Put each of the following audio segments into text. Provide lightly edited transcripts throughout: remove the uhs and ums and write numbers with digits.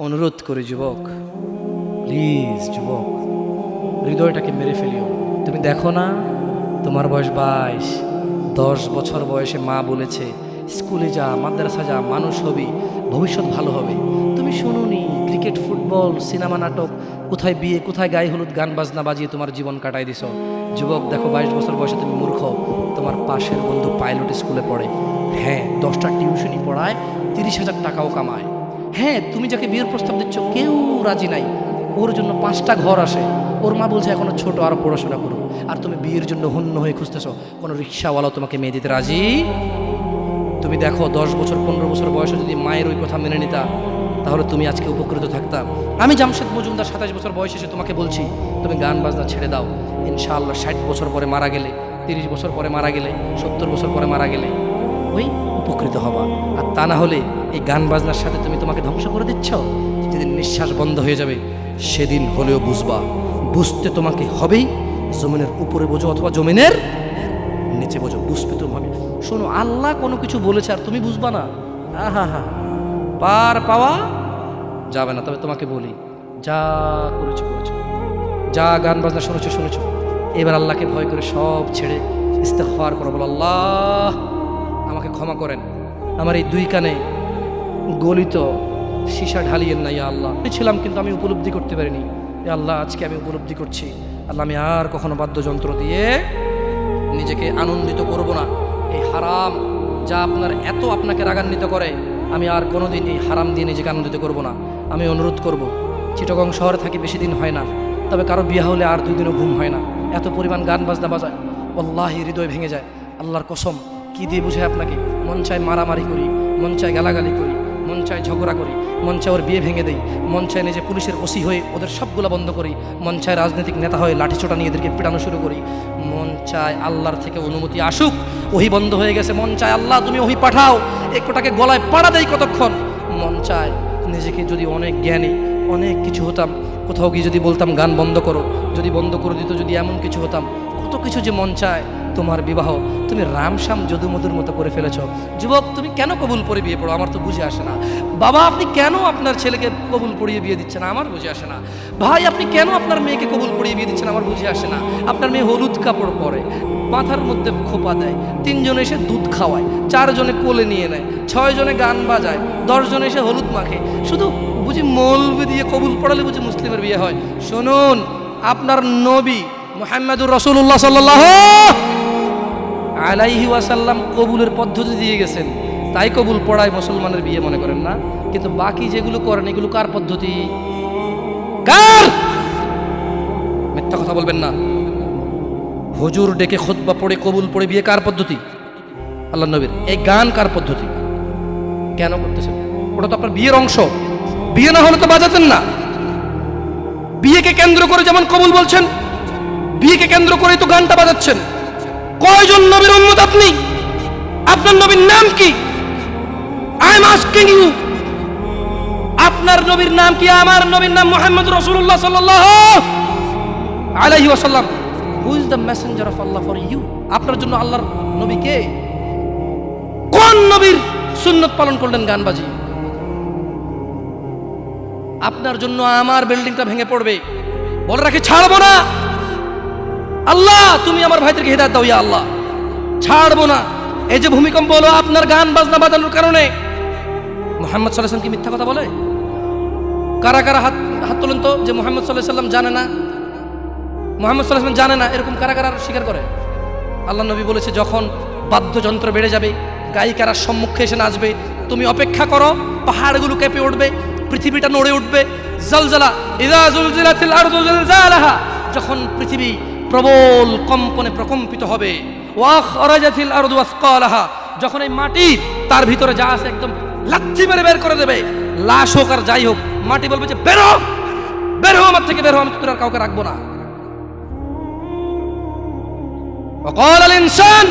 অনুরোধ করি যুবক, প্লিজ যুবক, হৃদয়টাকে মেরে ফেলিও। তুমি দেখো না, তোমার বয়স 22, 10 বছর বয়সে মা বলেছে স্কুলে যা, মাদ্রাসা যা, মানুষ হবি, ভবিষ্যৎ ভালো হবে। তুমি শুনুনি ক্রিকেট, ফুটবল, সিনেমা, নাটক, কোথায় বিয়ে, কোথায় গায়ে হলুদ, গান বাজনা বাজিয়ে তোমার জীবন কাটাই দিছো। যুবক দেখো, 22 বছর বয়সে তুমি মূর্খ। তোমার পাশের বন্ধু পাইলট স্কুলে পড়ে, হ্যাঁ 10টা টিউশনি পড়ায়, 30,000 টাকাও কামায়। হ্যাঁ, তুমি যাকে বিয়ের প্রস্তাব দিচ্ছ কেউ রাজি নাই, ওর জন্য 5টা ঘর আসে, ওর মা বলছে এখনো ছোট, আরো পড়াশোনা করুক, আর তুমি বিয়ের জন্য হন্য হয়ে খুঁজতেছো। কোনো রিক্সাওয়ালাও তোমাকে মেয়ে দিতে রাজি। তুমি দেখো 10 বছর 15 বছর বয়সে যদি মায়ের ওই কথা মেনে নিতা, তাহলে তুমি আজকে উপকৃত থাকতা। আমি জামশেদ মজুমদার 27 বছর বয়সে এসে তোমাকে বলছি তুমি গান বাজনা ছেড়ে দাও। ইনশাআল্লাহ 60 বছর পরে মারা গেলে, 30 বছর পরে মারা গেলে, 70 বছর পরে মারা গেলে ওই উপকৃত হবা। আর তা না হলে এই গান বাজনার সাথে তুমি তোমাকে ধ্বংস করে দিচ্ছ। যেদিন নিঃশ্বাস বন্ধ হয়ে যাবে সেদিন হলেও বুঝবা, বুঝতে তোমাকে হবেই। জমিনের উপরে বোঝো অথবা জমিনের নিচে বোঝো, বুঝবে তুমি হবে। শোনো, আল্লাহ কোনো কিছু বলেছে আর তুমি বুঝবা না, আহা হা, পার পাওয়া যাবে না। তবে তোমাকে বলি, যা করেছো করেছো, যা গান বাজনা শুনেছো শুনেছো, এবার আল্লাহকে ভয় করে সব ছেড়ে ইস্তেগফার করো, বলো আল্লাহ আমাকে ক্ষমা করেন, আমার এই 2 কানে গলিত সীসা ঢালিয়েন না ইয়া আল্লাহ। আমি ছিলাম কিন্তু আমি উপলব্ধি করতে পারিনি, ইয়া আল্লাহ আজকে আমি উপলব্ধি করছি। আল্লাহ আমি আর কখনো বাদ্যযন্ত্র দিয়ে নিজেকে আনন্দিত করব না। এই হারাম যা আপনার এত আপনাকে রাগান্বিত করে, আমি আর কোনোদিন এই হারাম দিয়ে নিজেকে আনন্দিত করব না। আমি অনুরোধ করব, চিটাগং শহরে থাকি বেশি দিন হয় না, তবে কারো বিয়ে হলে আর 2 দিনও ঘুম হয় না, এত পরিমাণ গান বাজনা বাজায়, আল্লাহি হৃদয় ভেঙে যায়। আল্লাহর কসম, কি দিয়ে বুঝায় আপনাকে? মন চায় মারামারি করি, মন চায় গালাগালি করি, মন চায় ঝগড়া করি, মন চায় ওর বিয়ে ভেঙে দেই, মন চায় নিজে পুলিশের ওসি হয়ে ওদের সবগুলো বন্ধ করি, মন চায় রাজনৈতিক নেতা হয়ে লাঠিছোটা নিয়ে এদেরকে পিটানো শুরু করি, মন চায় আল্লাহর থেকে অনুমতি আসুক, ওহি বন্ধ হয়ে গেছে, মন চায় আল্লাহ তুমি ওহি পাঠাও, একটাকে গলায় পাড়া দেই কতক্ষণ। মন চায় নিজেকে যদি অনেক জ্ঞানী, অনেক কিছু হতাম, কোথাও গিয়ে যদি বলতাম গান বন্ধ করো, যদি বন্ধ করে দিত, যদি এমন কিছু হতাম, কত কিছু যে মন চায়। তোমার বিবাহ তুমি রামশ্যাম যদুমধুর মতো করে ফেলেছ। যুবক, তুমি কেন কবুল পড়ে বিয়ে পড়ো? আমার তো বুঝে আসে না। বাবা, আপনি কেন আপনার ছেলেকে কবুল পড়িয়ে বিয়ে দিচ্ছেন? আমার বুঝে আসে না। ভাই, আপনি কেন আপনার মেয়েকে কবুল পড়িয়ে বিয়ে দিচ্ছেন? আমার বুঝে আসে না। আপনার মেয়ে হলুদ কাপড় পরে, মাথার মধ্যে খোপা দেয়, 3 জন এসে দুধ খাওয়ায়, 4 জনে কোলে নিয়ে নেয়, 6 জনে গান বাজায়, 10 জন এসে হলুদ মাখে, শুধু বুঝি মৌলবি দিয়ে কবুল পড়ালে বুঝি মুসলিমের বিয়ে হয়? শুনুন, আপনার নবী মুহাম্মদুর রাসূলুল্লাহ সাল্লাল্লাহু আলাইহি ওয়াসাল্লাম কবুলের পদ্ধতি দিয়ে গেছেন, তাই কবুল পড়ায় মুসলমানের বিয়ে মনে করেন না। কিন্তু বাকি যেগুলো করেন এগুলো কার পদ্ধতি? কার? মিথ্যা কথা বলবেন না। হুজুর ডেকে খুতবা পড়ে কবুল পড়ে বিয়ে কার পদ্ধতি? আল্লাহর নবীর। এই গান কার পদ্ধতি? কেন করতেছেন? ওটা তো আপনার বিয়ের অংশ, বিয়ে না হলে তো বাজাতেন না। বিয়েকে কেন্দ্র করে যেমন কবুল বলছেন, বিয়েকে কেন্দ্র করে তো গানটা বাজাচ্ছেন। কয়জন নবীর উম্মত আপনি? আপনার নবীর নাম কি? আই এম আস্কিং ইউ, আপনার নবীর নাম কি? আমার নবীর নাম মুহাম্মদ রাসূলুল্লাহ সাল্লাল্লাহু আলাইহি ওয়াসাল্লাম। Who is the messenger of Allah for you? আপনার জন্য আল্লাহর নবী কে? কোন নবীর সুন্নাত পালন করলেন গান বাজিয়ে? আপনার জন্য আমার বিল্ডিংটা ভেঙে পড়বে, বলে রাখি ছাড়বো না। আল্লাহ তুমি আমার ভাইদেরকে হেদায়েত দাও ইয়া আল্লাহ, ছাড়বো না। এই যে ভূমিকম্প হলো আপনার গান বাজনা বাজানোর কারণে। মুহাম্মদ সাল্লাল্লাহু আলাইহি ওয়াসাল্লাম কি মিথ্যা কথা বলে? কারা কারা হাত তোলেন তো যে মুহাম্মদ সাল্লাল্লাহু আলাইহি ওয়াসাল্লাম জানে না, মুহাম্মদ সাল্লাল্লাহু আলাইহি ওয়াসাল্লাম জানে না, এরকম কারা কারা স্বীকার করে? আল্লাহ নবী বলেছে যখন বাদ্যযন্ত্র বেড়ে যাবে, গায়িকারা সম্মুখে এসে নাচবে, তুমি অপেক্ষা করো, পাহাড়গুলো কেঁপে উঠবে, পৃথিবীটা নড়ে উঠবে। জালজালা ইযা জুলজিলাতিল আরদু জিলজালাহা, যখন পৃথিবী প্রবল কম্পনে প্রকম্পিত হবে। ওয়া খরাজাতিল আরদু আসকালাহা, যখন এই মাটি তার ভিতরে যা আছে একদম লাথি মেরে বের করে দেবে, লাশ হোক আর যাই হোক, মাটি বলবে যে বেরো, বের হও আমার থেকে, বের হও, আমি তোর আর কাউকে রাখবো না। ওয়াকাল আল ইনসান,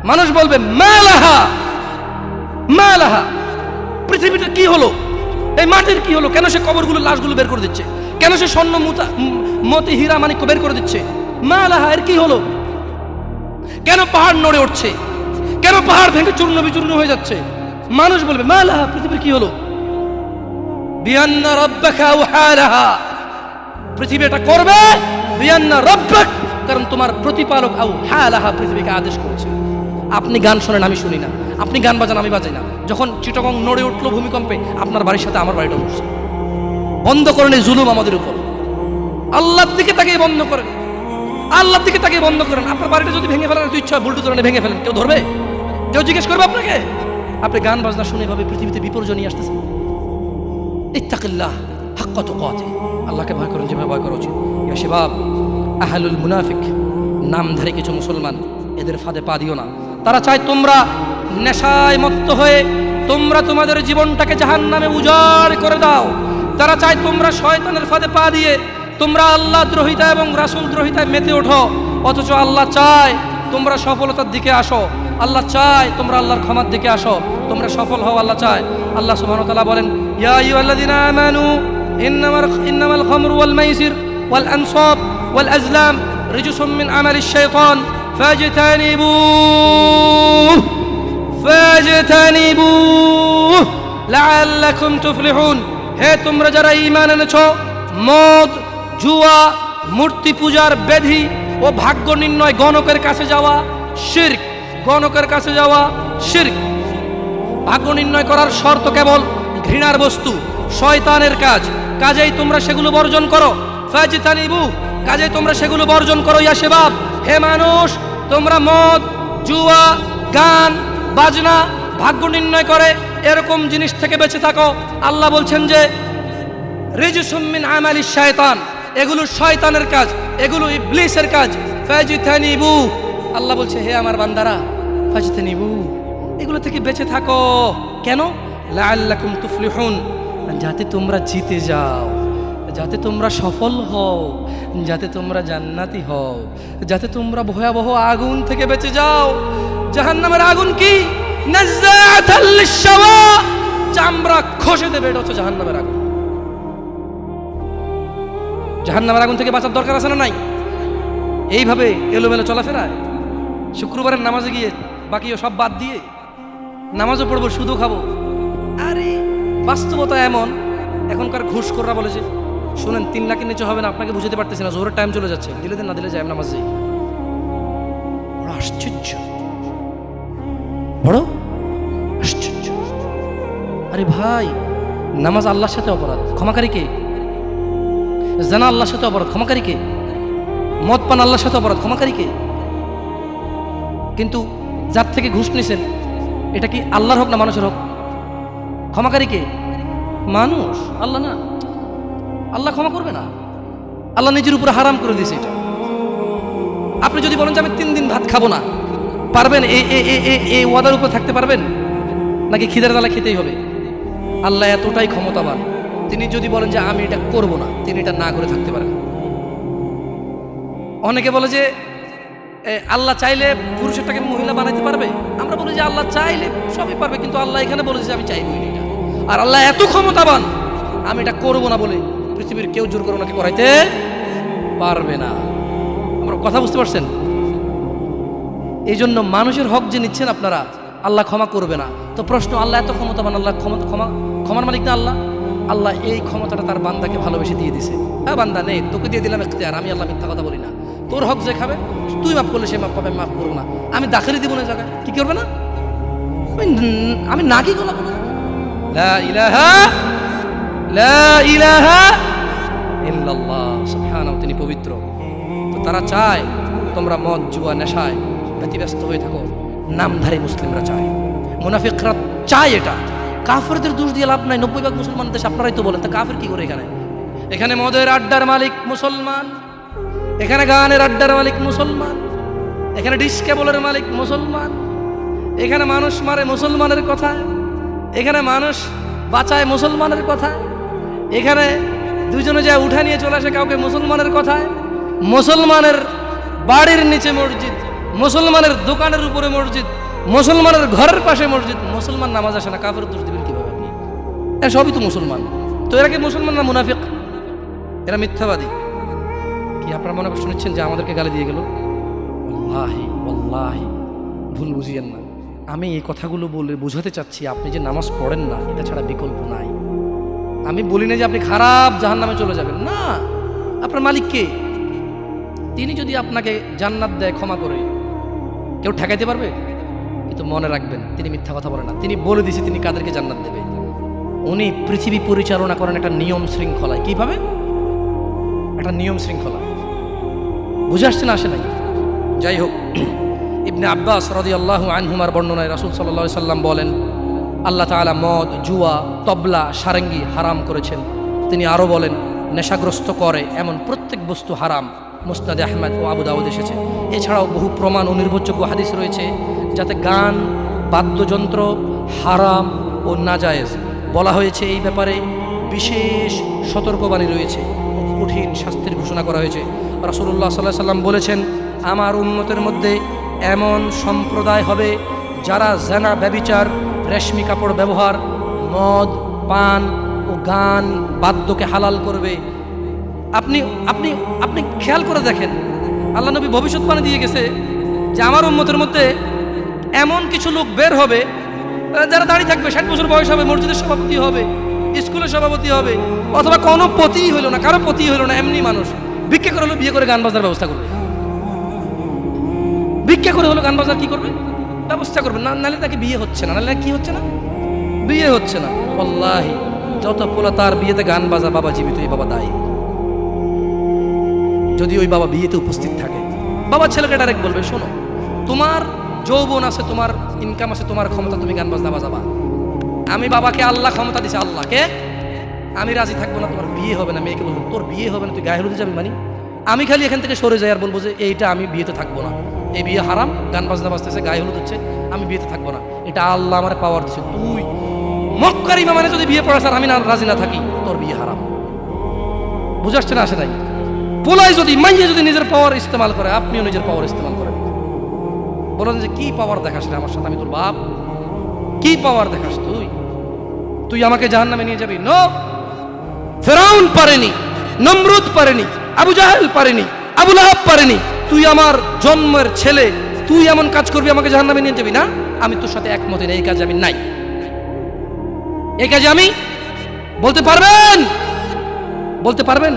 মানুষ বলবে মালাহা মালাহা, পৃথিবীটা কি হলো, এই মাটির কি হলো? কেন সে কবরগুলো লাশগুলো বের করে দিচ্ছে? কেন সে স্বর্ণ মতি হীরা মানিক্য বের করে দিচ্ছে? মালাহা, এর কি হলো? কেন পাহাড় নড়ে উঠছে? কেন পাহাড় ভেঙে চূর্ণ বিচূর্ণ হয়ে যাচ্ছে? মানুষ বলবে মালাহা, পৃথিবীর কি হলো? বিআন্না রাব্বাকা আওহা লাহা, পৃথিবী এটা করবে বিআন্না রাব্বাক, কারণ তোমার প্রতিপালক আওহা লাহা পৃথিবীকে আদেশ করেছে। আপনি গান শোনেন, আমি শুনি না, আপনি গান বাজান, আমি বাজাই না। যখন চিটাগং নড়ে উঠলো ভূমিকম্পে, আপনার বাড়ির সাথে আমার বাড়িটা উঠছে। বন্ধ করেন এই জুলুম আমাদের উপর। আল্লাহর দিকে তাকিয়ে বন্ধ করেন, আল্লাহর দিকে তাকিয়ে বন্ধ করেন। আপনার বাড়িটা যদি ভেঙে ফেলেন, তো ইচ্ছা বুলডোজার এনে ভেঙে ফেলেন, কেউ ধরবে? কেউ জিজ্ঞেস করবে আপনাকে? আপনি গান বাজনা শুনে এভাবে পৃথিবীতে বিপর্যয় নিয়ে আসতেছেন। ইত্তাকিল্লাহ হাক্কা তুকাতিহ, আল্লাহকে ভয় করেন যেভাবে ভয় করা উচিত। ইয়া শাবাব, আহলুল মুনাফিক, নামধারী কিছু মুসলমান, এদের ফাঁদে পা দিও না। তারা চায় তোমরা নেশায় মত্ত হয়ে তোমরা তোমাদের জীবনটাকে জাহান্নামে উজাড় করে দাও। তারা চায় তোমরা শয়তানের ফাঁদে পা দিয়ে তোমরা আল্লাহ দ্রোহিতা এবং রাসূল দ্রোহিতায় মেতে ওঠো। অথচ আল্লাহ চায় তোমরা সফলতার দিকে আসো, আল্লাহ চায় তোমরা আল্লাহর ক্ষমার দিকে আসো, তোমরা সফল হও, আল্লাহ চায়। আল্লাহ সুবহানাহু ওয়া তাআলা বলেন, ইয়া আইয়ুহাল্লাযীনা আমানু ইন্নামাল খামরু ওয়াল মাইসির ওয়াল আনসাব ওয়াল আজলাম রিজসুম মিন আমালিশ শাইতান ফাজতানিবুহ লাআল্লাকুম তুফলিহুন। হে তোমরা যারা ঈমান এনেছো, মদ, জুয়া, মূর্তি পূজার বেধি ও ভাগ্য নির্ণয় গণকের কাছে যাওয়া শিরক, গণকের কাছে যাওয়া শিরক। ভাগ্য নির্ণয় করার শর্ত কেবল ঘৃণার বস্তু, শয়তানের কাজ, কাজেই তোমরা সেগুলো বর্জন করো। ফাজতানিবু, কাজেই তোমরা সেগুলো বর্জন করো। ইয়া শাবাব, হে মানুষ, তোমরা মদ, জুয়া, গান বাজনা, ভাগ্য নির্ণয় করে এরকম জিনিস থেকে বেঁচে থাকো। আল্লাহ বলছেন যে রিজসুম মিন আমালিশ শায়তান, এগুলো শয়তানের কাজ, এগুলো ইবলিসের কাজ। ফাজতানিবু, আল্লাহ বলছে হে আমার বান্দারা, ফাজতানিবু, এগুলো থেকে বেঁচে থাকো। কেন? লাআল্লাকুম তুফলিহুন, যাতে তোমরা জিতে যাও, যাতে তোমরা সফল হও, যাতে তোমরা জান্নাতি হও, যাতে তোমরা ভয়াবহ আগুন থেকে বেঁচে যাও। জাহান্নামের আগুন কি? নাযাআতাল লিশশাওয়া, চামড়া খসে দেবে, এটা হচ্ছে জাহান্নামের আগুন। জাহান্নামের আগুন থেকে বাঁচার দরকার আছে না নাই? এইভাবে এলোমেলো চলাফেরায়, শুক্রবারের নামাজে গিয়ে বাকিও সব বাদ দিয়ে নামাজও পড়বো, সুদও খাবো। আরে বাস্তবতা এমন, এখনকার ঘুষখোররা বলে যে শুনেন 3 লাখের নিচে হবে না, আপনাকে বুঝাতে পারতেছি না, জোহরের টাইম চলে যাচ্ছে, দিলে দেন না দিলে যায় নামাজ যাই। বড় আশ্চর্য, বড় আশ্চর্য। আরে ভাই, নামাজ আল্লাহর সাথে অপরাধ, ক্ষমাকারী কে? জানা আল্লাহর সাথে অপরাধ, ক্ষমাকারী কে? মদ পান আল্লাহর সাথে অপরাধ, ক্ষমাকারী কে? কিন্তু যার থেকে ঘুষ নিছেন, এটা কি আল্লাহর হক না মানুষের হক? ক্ষমাকারী কে? মানুষ, আল্লাহ না। আল্লাহ ক্ষমা করবে না, আল্লাহ নিজের উপরে হারাম করে দিয়েছে এটা। আপনি যদি বলেন যে আমি 3 দিন ভাত খাবো না, পারবেন? এই ওয়াদার উপর থাকতে পারবেন? নাকি খিদের জ্বালা খেতেই হবে? আল্লাহ এতটাই ক্ষমতাবান, তিনি যদি বলেন যে আমি এটা করব না, তিনি এটা না করে থাকতে পারেন। অনেকে বলে যে আল্লাহ চাইলে পুরুষেরটাকে মহিলা বানাইতে পারবে। আমরা বলি যে আল্লাহ চাইলে সবই পারবে, কিন্তু আল্লাহ এখানে বলেছে আমি চাইবই না এটা। আর আল্লাহ এত ক্ষমতাবান, আমি এটা করবো না বলে পৃথিবীর কেউ জোর করে ওনাকে করাইতে পারবে না। আমরা কথা বুঝতে পারছেন? এই জন্য মানুষের হক যে নিচ্ছেন আপনারা, আল্লাহ ক্ষমা করবে না। তো প্রশ্ন, আল্লাহ এত ক্ষমতাবান, আল্লাহ ক্ষমার মালিক না আল্লাহ? আল্লাহ এই ক্ষমতাটা তার বান্দাকে ভালোবেসে দিয়ে দিছে। হ্যাঁ বান্দা নেই, তোকে দিয়ে দিলাম এখতিয়ার, আমি আল্লাহ মিথ্যা কথা বলি না। তোর হক যে খাবে, তুই মাফ করলে সে মাফ পাবে, আমি মাফ করবো না। আমি দাখিলি দিব না জায়গায়, কি করবে না? আমি না কি গলাবো না। লা ইলাহা ইল্লাল্লাহ, সুবহানাহু, তিনি পবিত্র। তো তারা চায় তোমরা মদ, জুয়া, নেশায় ব্যতিব্যস্ত হয়ে থাকো। নামধারী মুসলিমরা চায়, মুনাফিকরা চায় এটা। কাফেরদের দোষ দিয়ে লাভ নাই, 90% মুসলমান দেশ, আপনারাই তো বলেন। তা কাফের কি করে এখানে? এখানে মদের আড্ডার মালিক মুসলমান, এখানে গানের আড্ডার মালিক মুসলমান, এখানে ডিস কেবলের মালিক মুসলমান, এখানে মানুষ মারে মুসলমানের কথায়, এখানে মানুষ বাঁচায় মুসলমানের কথায়, এখানে দুজনে যায় উঠা নিয়ে চলে আসে কাউকে মুসলমানের কথায়। মুসলমানের বাড়ির নিচে মসজিদ, মুসলমানের দোকানের উপরে মসজিদ, মুসলমানের ঘরের পাশে মসজিদ, মুসলমান নামাজ আসে না, কাফের দোষ দিবেন কিভাবে আপনি? এরা সবই তো মুসলমান। তো এরা কি মুসলমান না মুনাফিক? এরা মিথ্যাবাদী। কি আপনারা মনে কষ্ট নিচ্ছেন যে আমাদেরকে গালি দিয়ে গেল? ওয়াল্লাহি ভুল বুঝিয়েন না। আমি এই কথাগুলো বলে বোঝাতে চাচ্ছি, আপনি যে নামাজ পড়েন না, এটা ছাড়া বিকল্প নাই। আমি বলি না যে আপনি খারাপ জাহান্নামে চলে যাবেন, না। আপনার মালিক কে? তিনি যদি আপনাকে জান্নাত দেয় ক্ষমা করে, কেউ ঠেকাইতে পারবে? কিন্তু মনে রাখবেন, তিনি মিথ্যা কথা বলেন না। তিনি বলে দিয়েছে তিনি কাদেরকে জান্নাত দেবে। উনি পৃথিবী পরিচালনা করেন একটা নিয়ম শৃঙ্খলায়। কিভাবে? একটা নিয়ম শৃঙ্খলা। বুঝে আসছে না? আসে নাই? যাই হোক, ইবনে আব্বাস রাদিয়াল্লাহু আনহুমার বর্ণনায় রাসূল সাল্লাল্লাহু আলাইহি সাল্লাম বলেন, আল্লাহ তাআলা মদ, জুয়া, তবলা, সারেঙ্গি হারাম করেছেন। তিনি আরও বলেন, নেশাগ্রস্ত করে এমন প্রত্যেক বস্তু হারাম। মুসনাদে আহমদ ও আবু দাউদ এসেছে। এছাড়াও বহু প্রমাণ ও নির্ভরযোগ্য হাদিস রয়েছে যাতে গান, বাদ্যযন্ত্র হারাম ও নাজায়েজ। বলা হয়েছে এই ব্যাপারে বিশেষ সতর্কবাণী রয়েছে, কঠিন শাস্তির ঘোষণা করা হয়েছে। রাসূলুল্লাহ সাল্লাল্লাহু আলাইহি সাল্লাম বলেছেন, আমার উম্মতের মধ্যে এমন সম্প্রদায় হবে যারা জানা, ব্যভিচার, রেশমি কাপড় ব্যবহার, মদ, পান ও গান, বাদ্যকে হালাল করবে। আপনি আপনি আপনি খেয়াল করে দেখেন, আল্লাহ নবী ভবিষ্যৎবাণী দিয়ে গেছে যে আমার উম্মতের মধ্যে এমন কিছু লোক বের হবে যারা দাঁড়িয়ে থাকবে, 60 বছর বয়স হবে, মসজিদের সভাপতি হবে, স্কুলের সভাপতি হবে, অথবা কোনো পতিই হইল না, কারো পতিই হইল না, এমনি মানুষ ভিক্ষা করে হলো বিয়ে করে গান বাজনার ব্যবস্থা করবে। ভিক্ষা করে হলো গান বাজনার কি করবে? ব্যবস্থা করবে। না নাহলে তাকে বিয়ে হচ্ছে না, নাহলে কি হচ্ছে না? বিয়ে হচ্ছে না। আল্লাহি যত পোলা তার বিয়েতে গান বাজা, বাবা জীবিত, এই বাবা দায়ী। যদি ওই বাবা বিয়েতে উপস্থিত থাকে, বাবা ছেলেকে ডাইরেক্ট বলবে, শোনো, তোমার যৌবন আছে, তোমার ইনকাম আছে, তোমার ক্ষমতা, তুমি গান বাজনা বাজাবা। আমি বাবাকে আল্লাহ ক্ষমতা দিছে, আল্লাহকে আমি রাজি থাকবো না, তোমার বিয়ে হবে না। মেয়েকে বলবো, তোর বিয়ে হবে না, তুই গায়ে হলুদে যাবি। মানে আমি খালি এখান থেকে সরে যাই আর বলবো যে এইটা আমি বিয়েতে থাকবো না, এই বিয়ে হারাম, গান বাজনা বাজতেছে, গায়ে হলুদ হচ্ছে, আমি বিয়েতে থাকবো না, এটা আল্লাহ আমার পাওয়ার দিচ্ছে। তুই মক্কার ইমামে যদি বিয়ে পড়াস আর আমি না রাজি না থাকি, তোর বিয়ে হারাম। বুঝে আসছে না? আসে নাই? পোলাই যদি, মাইয়ে যদি নিজের পাওয়ার ইস্তেমাল করে, আপনিও নিজের পাওয়ার ইস্তেমাল করেন। বলেন যে কি পাওয়ার দেখাস রে আমার সাথে, আমি তোর বাপ, কি পাওয়ার দেখাস তুই? তুই আমাকে জাহান্নামে নিয়ে যাবি? নো, ফেরাউন পারেনি, নমরুদ পারেনি, আবু জাহেল পারেনি, আবু লাহাব পারেনি। তুই আমার জন্মের ছেলে, তুই এমন কাজ করবি আমাকে জাহান্নামে নিয়ে যাবি? না, আমি তোর সাথে একমত না, এই কাজে আমি নাই। এই কাজে আমি বলতে পারবেন? বলতে পারবেন?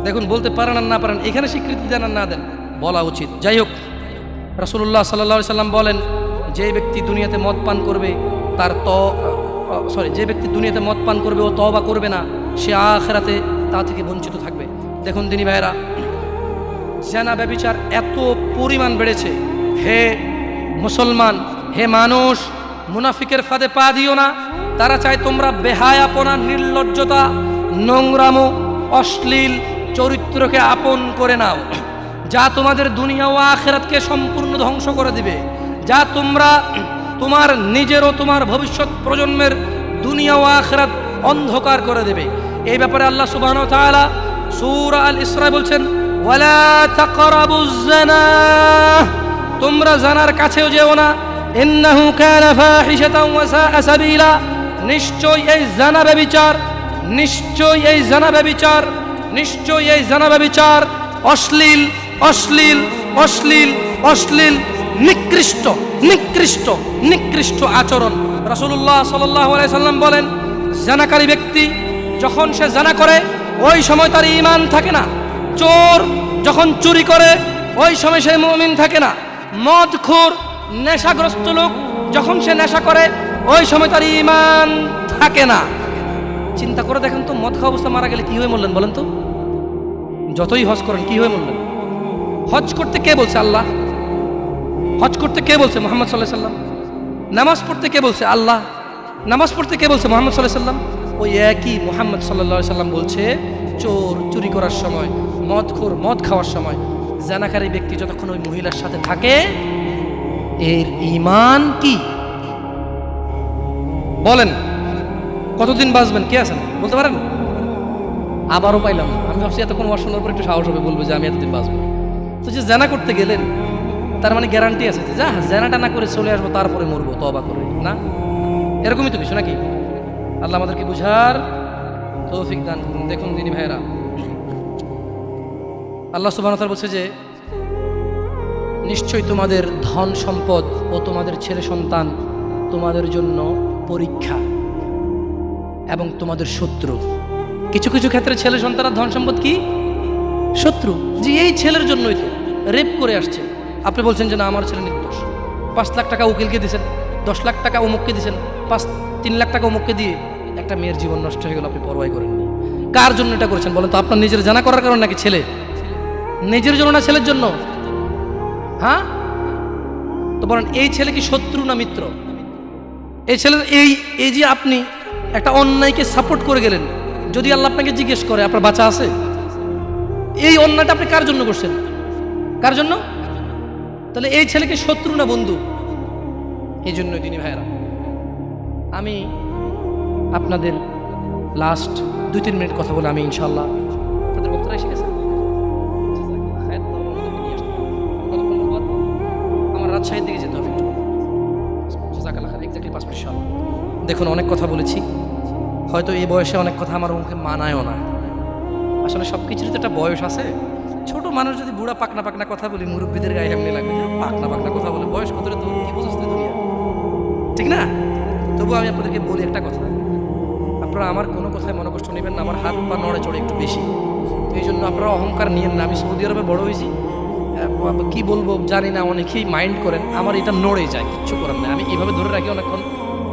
দেখুন, বলতে পারেন আর না পারেন, এখানে স্বীকৃতি দেন আর না দেন, বলা উচিত। যাই হোক, রাসূলুল্লাহ সাল্লাল্লাহু আলাইহি সাল্লাম বলেন, যে ব্যক্তি দুনিয়াতে মদ পান করবে যে ব্যক্তি দুনিয়াতে মদ পান করবে ও তওবা করবে না, সে আখিরাতে তা থেকে বঞ্চিত থাকবে। দেখুন দিনী ভাইরা, জিনা ব্যভিচার এত পরিমাণ বেড়েছে। হে মুসলমান, হে মানুষ, মুনাফিকের ফাঁদে পা দিও না। তারা চায় তোমরা বেহায়াপনা, নির্লজ্জতা, নোংরামো, অশ্লীল চরিত্রকে আপন করে নাও, যা তোমাদের দুনিয়া ও আখিরাতকে সম্পূর্ণ ধ্বংস করে দিবে, যা তোমরা তোমার নিজের ও তোমার ভবিষ্যৎ প্রজন্মের দুনিয়া ও আখিরাত অন্ধকার করে দেবে। এই ব্যাপারে আল্লাহ সুবহানাহু ওয়া তাআলা সূরা আল ইসরা বলছেন, ওয়ালা তাকরাবুজ জিনা, তোমরা জানার কাছেও যেও না, ইন্নাহু কানা ফাহিশাতান ওয়া সাআ সাবিলা, নিশ্চয়ই এই জানা ব্যভিচার, নিশ্চয়ই এই জানা ব্যভিচার, নিশ্চয়ই এই জানা ব্যভিচার অশ্লীল, অশ্লীল, অশ্লীল, অশ্লীল, নিকৃষ্ট, নিকৃষ্ট, নিকৃষ্ট আচরণ। রাসূলুল্লাহ সাল্লাল্লাহু আলাইহি সাল্লাম বলেন, জানাকারী ব্যক্তি যখন সে জানা করে ওই সময় তার ঈমান থাকে না। চোর যখন চুরি করে ওই সময় সে মুমিন থাকে না। মদখোর, নেশাগ্রস্ত লোক যখন সে নেশা করে ওই সময় তার ঈমান থাকে না। চিন্তা করে দেখেন তো, মদ খাওয়া অবস্থা মারা গেলে কি হয়ে মরলেন বলেন তো? যতই হজ করেন, কি হয়ে মরলেন? হজ করতে কে বলছে? আল্লাহ। হজ করতে কে বলছে? মুহাম্মদ সাল্লাল্লাহু আলাইহি সাল্লাম। নামাজ পড়তে কে বলছে? আল্লাহ। নামাজ পড়তে কে বলছে? মুহাম্মদ সাল্লাল্লাহু আলাইহি সাল্লাম। ওই একই মুহাম্মদ সাল্লাল্লাহু আলাইহি সাল্লাম বলছে, চোর চুরি করার সময়, মদখোর মদ খাওয়ার সময়, জানাকারী ব্যক্তি যতক্ষণ ওই মহিলার সাথে থাকে, এর ঈমান কি? বলেন, কতদিন বাঁচবেন? কে আছেন বলতে পারেন? আবারও পাইলাম না। আমি ভাবছি এতক্ষণ ওয়াজ শোনার পর একটু সাহস হবে, বলবো যে আমি এতদিন বাঁচবো। তো যে জানা করতে গেলেন, তার মানে গ্যারান্টি আছে যে যা জানাটা না করে চলে আসবো, তারপরে মরবো তওবা করে, না? এরকমই তো কিছু নাকি? আল্লাহ আমাদেরকে বুঝার তৌফিক দান করুন। দেখুন দিনী ভাইয়েরা, আল্লাহ সুবহানাহু ওয়া তাআলা বলছে যে নিশ্চয়ই তোমাদের ধন সম্পদ ও তোমাদের ছেলে সন্তান তোমাদের জন্য পরীক্ষা। এবং তোমাদের শত্রু। কিছু কিছু ক্ষেত্রে ছেলে সন্তানের ধন সম্পদ কি শত্রু। যে এই ছেলের জন্যই তো রেপ করে আসছে, আপনি বলছেন যে না আমার ছেলে নির্দোষ। 5 লাখ টাকা উকিলকে দিয়েছেন, 10 লাখ টাকা অমুককে দিয়েছেন, 3 লাখ টাকা অমুককে দিয়ে একটা মেয়ের জীবন নষ্ট হয়ে গেল, আপনি পরোয়াই করেননি। কার জন্য এটা করেছেন বলেন তো? আপনার নিজের জানা করার কারণ নাকি ছেলে? নিজের জন্য না ছেলের জন্য? হ্যাঁ, তো বলেন এই ছেলে কি শত্রু না মিত্র? এই ছেলের এই যে আপনি একটা অন্যায়কে সাপোর্ট করে গেলেন, যদি আল্লাহ আপনাকে জিজ্ঞেস করে আপনার বাচ্চা আছে, এই অন্যায়টা আপনি কার জন্য করছেন? কার জন্য? তাহলে এই ছেলেকে শত্রু না বন্ধু? এই জন্যই দিনী ভাইয়েরা, আমি আপনাদের লাস্ট 2-3 মিনিট কথা বলে আমি ইনশাল্লাহ, আপনাদের বক্তারা এসে গেছে, আমার রাজশাহীর দিকে যেতে হবে একটু। এক্স্যাক্টলি 5 মিনিট ইনশাল্লাহ। দেখুন, অনেক কথা বলেছি, হয়তো এই বয়সে অনেক কথা আমার মুখে মানায়ও না। আসলে সব কিছুরই তো একটা বয়স আছে। ছোট মানুষ যদি বুড়া পাকনা পাকনা কথা বলি, মুরব্বীদের গায়ে এমনি লাগবে, পাকনা পাকনা কথা বলে, বয়স কত তো কি বুঝতে দুনিয়া, ঠিক না? তবু আমি আপনাদেরকে বলি একটা কথা, আপনারা আমার কোনো কথায় মনে কষ্ট নেবেন না, আমার হাত পা নড়ে চড়ে একটু বেশি, তো এই জন্য আপনারা অহংকার নিয়েন না। আমি সৌদি আরবে বড় হয়েছি, কি বলবো জানি না, অনেকেই মাইন্ড করেন, আমার এটা নড়ে যায়, কিচ্ছু করার নাই। আমি এভাবে ধরে রাখি অনেকক্ষণ,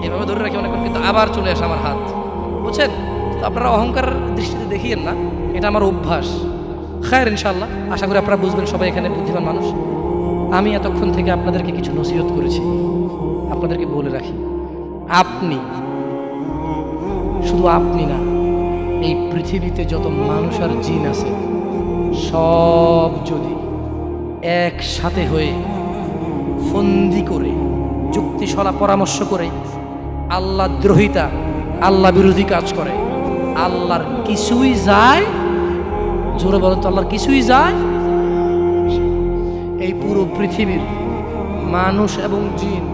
এভাবে ধরে রাখি অনেকক্ষণ, কিন্তু আবার চলে আসে আমার হাত, বুঝছেন? তো আপনারা অহংকার দৃষ্টিতে দেখিয়েন না, এটা আমার অভ্যাস। খায়ের ইনশাআল্লাহ, আশা করি আপনারা বুঝবেন, সবাই এখানে বুদ্ধিমান মানুষ। আমি এতক্ষণ থেকে আপনাদেরকে কিছু নসিহত করেছি, আপনাদেরকে বলে রাখি, আপনি, শুধু আপনি না, এই পৃথিবীতে যত মানুষ আর জিন আছে সব যদি একসাথে হয়ে ফন্দি করে যুক্তিশলা পরামর্শ করে আল্লাহ দ্রোহিতা, আল্লাহ বিরোধী কাজ করে, আল্লাহর কিছুই যায়, জোরে বলেন তো, আল্লাহর কিছুই যায়। এই পুরো পৃথিবীর মানুষ এবং জিন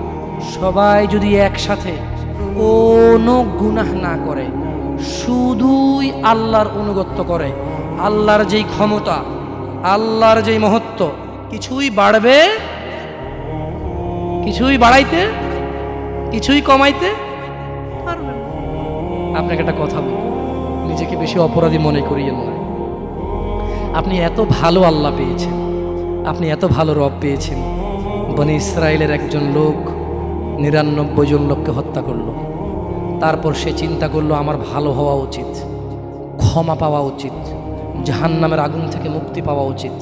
সবাই যদি একসাথে কোনো গুনাহ না করে, শুধুই আল্লাহর অনুগত্য করে, আল্লাহর যেই ক্ষমতা, আল্লাহর যেই মহত্ব, কিছুই বাড়বে, কিছুই বাড়াইতে, কিছুই কমাইতে পারবে না। আপনাকে একটা কথা বলি, নিজেকে বেশি অপরাধী মনে করিয়েন না। আপনি এত ভালো আল্লাহ পেয়েছেন, আপনি এত ভালো রব পেয়েছেন। বনি ইসরায়েলের একজন লোক 99 জন লোককে হত্যা করলো, তারপর সে চিন্তা করলো আমার ভালো হওয়া উচিত, ক্ষমা পাওয়া উচিত, জাহান্নামের আগুন থেকে মুক্তি পাওয়া উচিত।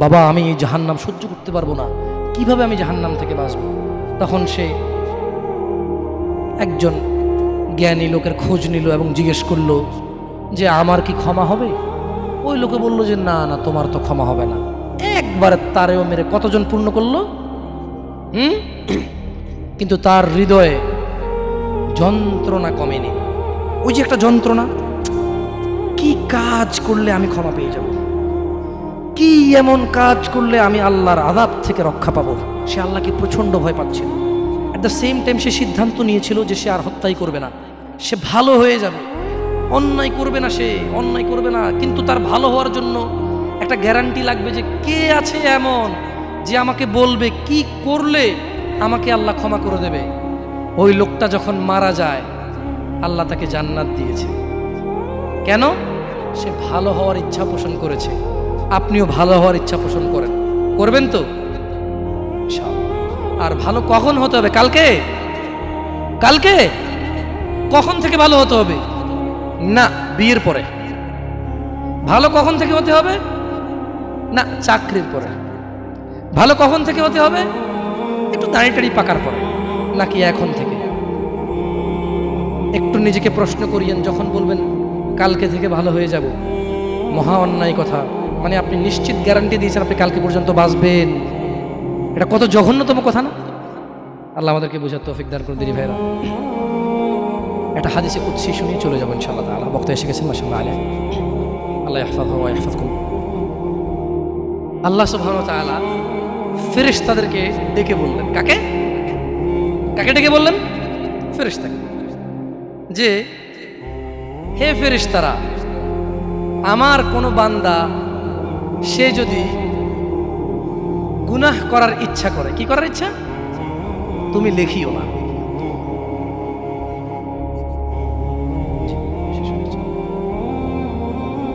বাবা, আমি এই জাহান্নাম সহ্য করতে পারবো না, কিভাবে আমি জাহান্নাম থেকে বাঁচব? তখন সে একজন জ্ঞানী লোকের খোঁজ নিল এবং জিজ্ঞেস করলো যে আমার কি ক্ষমা হবে? ওই লোকে বলল যে না না, তোমার তো ক্ষমা হবে না। একবারে তারেও মেরে কতজন পূর্ণ করলো? কিন্তু তার হৃদয়ে যন্ত্রণা কমেনি। ওই যে একটা যন্ত্রণা, কি কাজ করলে আমি ক্ষমা পেয়ে যাব, কি এমন কাজ করলে আমি আল্লাহর আযাব থেকে রক্ষা পাবো। সে আল্লাহকে প্রচন্ড ভয় পাচ্ছিল। অ্যাট দ্য সেম টাইম সে সিদ্ধান্ত নিয়েছিল যে সে আর হত্যাই করবে না, সে ভালো হয়ে যাবে, অন্যায় করবে না, সে অন্যায় করবে না। কিন্তু তার ভালো হওয়ার জন্য একটা গ্যারান্টি লাগবে যে কে আছে এমন যে আমাকে বলবে কি করলে আমাকে আল্লাহ ক্ষমা করে দেবে। ওই লোকটা যখন মারা যায়, আল্লাহ তাকে জান্নাত দিয়েছে। কেন? সে ভালো হওয়ার ইচ্ছা পোষণ করেছে। আপনিও ভালো হওয়ার ইচ্ছা পোষণ করেন, করবেন তো? আর ভালো কখন হতে হবে? কালকে? কালকে কখন থেকে ভালো হতে হবে? না, বিয়ের পরে। ভালো কখন থেকে হতে হবে? না, চাকরির পরে। ভালো কখন থেকে হতে হবে? একটু দাঁড়িয়ে পাকার পরে। নাকি এখন থেকে? একটু নিজেকে প্রশ্ন করিয়েন, যখন বলবেন কালকে থেকে ভালো হয়ে যাব, মহা অন্যায় কথা। মানে আপনি নিশ্চিত গ্যারান্টি দিয়েছেন আপনি কালকে পর্যন্ত বাঁচবেন। এটা কত জঘন্যতম কথা না? আল্লাহ আমাদেরকে বোঝার তৌফিক দান করুন দিনী ভাইরা। একটা হাদিসে কুদসি শুনিয়ে চলে যাবো ইনশাআল্লাহ তাআলা। বক্তা এসে গেছেন, মাশাআল্লাহ আলাইহি। আল্লাহ ইহফাযহু ওয়া ইহফাযকুম। আল্লাহ সুবহানাহু ওয়া তাআলা ফেরেশতাদেরকে ডেকে বললেন, কাকে কাকে ডেকে বললেন? ফেরেশতাকে, যে হে ফেরেশতারা, আমার কোনো বান্দা সে যদি গুনাহ করার ইচ্ছা করে, কি করার ইচ্ছা? তুমি লেখিও না।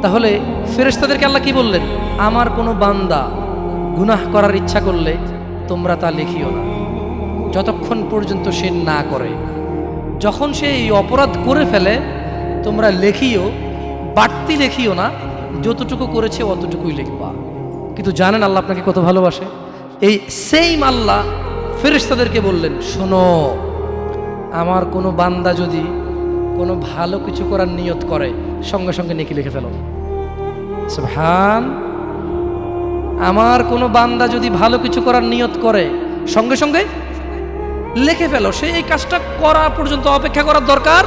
তাহলে ফেরেশতাদেরকে আল্লাহ কি বললেন, আমার কোনো বান্দা গুনাহ করার ইচ্ছা করলে তোমরা তা লিখিও না যতক্ষণ পর্যন্ত সে না করে। যখন সে এই অপরাধ করে ফেলে তোমরা লেখিও, বাড়তি লেখিও না, যতটুকু করেছে অতটুকুই লিখবা। কিন্তু জানেন আল্লাহ আপনাকে কত ভালোবাসে? এই সেম আল্লাহ ফেরেশতাদেরকে বললেন, শোনো, আমার কোনো বান্দা যদি কোনো ভালো কিছু করার নিয়ত করে সঙ্গে সঙ্গে নেকি লিখে ফেলো। সুবহান। আমার কোনো বান্দা যদি ভালো কিছু করার নিয়ত করে সঙ্গে সঙ্গে লিখে ফেলো। সে এই কাজটা করা পর্যন্ত অপেক্ষা করার দরকার,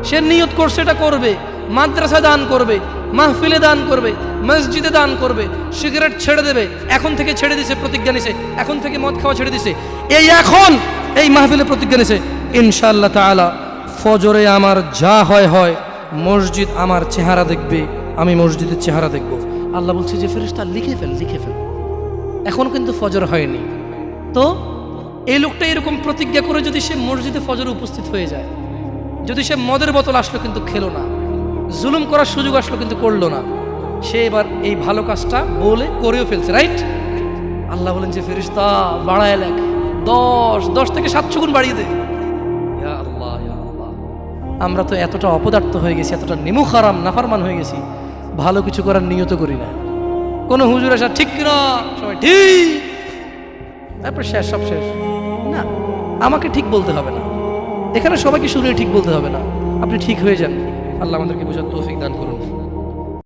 সে নিয়ত করছে এটা করবে, মাদ্রাসা দান করবে, মাহফিলে দান করবে, মসজিদে দান করবে, সিগারেট ছেড়ে দেবে, এখন থেকে ছেড়ে দিছে, প্রতিজ্ঞা নিছে, এখন থেকে মদ খাওয়া ছেড়ে দিছে, এই এখন এই মাহফিলে প্রতিজ্ঞা নিছে, ইনশাআল্লাহ তাআলা ফজরে আমার যা হয় হয়, মসজিদ আমার চেহারা দেখবে, আমি মসজিদের চেহারা দেখব। আল্লাহ বলছে যে ফেরেশতা লিখে ফেল, লিখে ফেল। এখন কিন্তু ফজর হয়নি, তো এই লোকটা এরকম প্রতিজ্ঞা করে যদি সে মসজিদে ফজরে উপস্থিত হয়ে যায়, যদি সে মদের বোতল আসলো কিন্তু খেলো না, জুলুম করার সুযোগ আসলো কিন্তু করলো না, সে এবার এই ভালো কাজটা বলে করেও ফেলছে, রাইট? আল্লাহ বলেন যে ফেরেশতা বাড়ায় লেখ, 10 থেকে 700 গুণ বাড়িয়ে দে। ইয়া আল্লাহ, ইয়া আল্লাহ, আমরা তো এতটা অপদার্থ হয়ে গেছি, এতটা নিমুখারাম নাফরমান হয়ে গেছি, ভালো কিছু করার নিয়ত করি না। কোনো হুজুর আসা ঠিক কিনা, সবাই ঠিক, তারপর শেষ, সব শেষ। না, আমাকে ঠিক বলতে হবে না, এখানে সবাইকে শুনে ঠিক বলতে হবে না, আপনি ঠিক হয়ে যান। আল্লাহ আমাদেরকে বোঝার তৌফিক দান করুন।